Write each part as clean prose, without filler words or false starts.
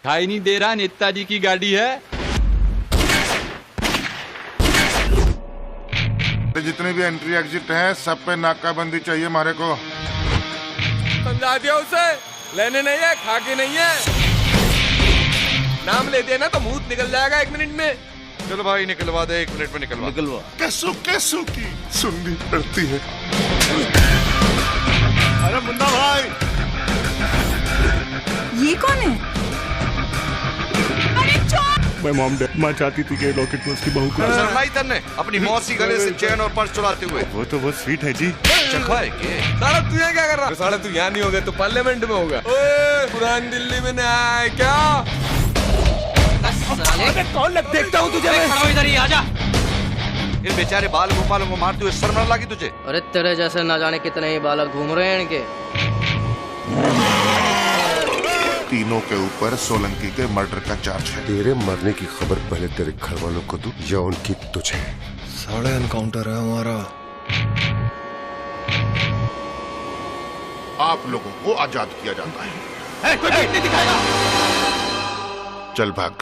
दिखाई नहीं दे रहा नेताजी की गाड़ी है। जितने भी एंट्री एग्जिट हैं सब पे नाकाबंदी चाहिए हमारे को। समझा दिया उसे, लेने नहीं है, खा के नहीं है। नाम ले देना तो भूत निकल जाएगा 1 मिनट में। चलो भाई निकलवा दे, 1 मिनट में निकलवा। कैसू कैसू की सुननी पड़ती है। अरे मुन्ना भाई, ये कौन है? अरे चोर! माँ चाहती थी कि लॉकेट में उसकी बहू को शर्माई तन्ने अपनी मौसी गले से चैन और पर्स चुराते हुए। वो तो बहुत स्वीट है जी। चखा है के? साला तू यहाँ क्या कर रहा? साला तू यहाँ नहीं होगा तो पार्लियामेंट में होगा। ओए, पुरानी दिल्ली में नहीं आया है क्या? अबे कौन लग देखता हूँ तुझे मैं? इधर ही आजा। इन बेचारे बाल गोपालों को मारते हुए शर्म न लगी तुझे? अरे तेरे जैसे ना जाने कितने ही बालक घूम रहे हैं इनके। तीनों के ऊपर सोलंकी के मर्डर का चार्ज है। तेरे मरने की खबर पहले तेरे घर वालों को दूं या उनकी तुझे? साढ़े एनकाउंटर है हमारा। आप लोगों को आजाद किया जाता है। कोई बैठ नहीं दिखाएगा। चल भाग।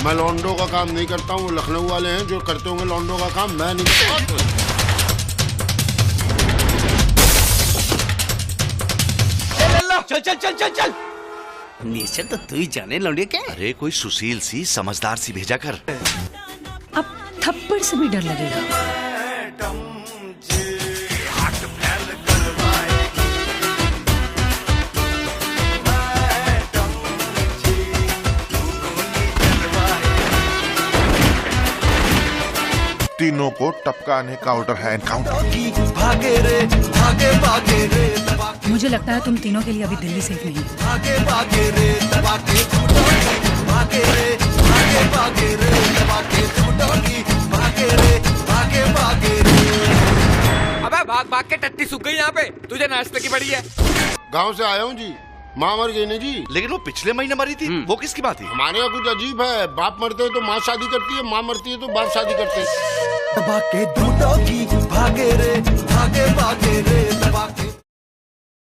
मैं लॉन्डो का काम नहीं करता हूँ, लखनऊ वाले हैं जो करते होंगे लॉन्डो का काम, मैं नहीं करता। चल चल चल चल चल। निश्चय तो तू ही जाने लौंडे क्या? अरे कोई सुशील सी समझदार सी भेजा कर। अब थप्पड़ से भी डर लगेगा। तीनों को टपकाने का ऑर्डर है। एनकाउंटर। मुझे लगता है तुम तीनों के लिए अभी दिल्ली सेफ नहीं है। अबे भाग भाग के टट्टी सूख गई यहाँ पे, तुझे नाश्ते की पड़ी है। गांव से आया हूँ जी। माँ मर गई ना जी। लेकिन वो पिछले महीने मरी थी, वो किसकी बात थी? हमारे यहाँ कुछ अजीब है, बाप मरते हैं तो माँ शादी करती है, माँ मरती है तो बाप शादी करते हैं। भागे रे, भागे रे, भागे रे, भागे।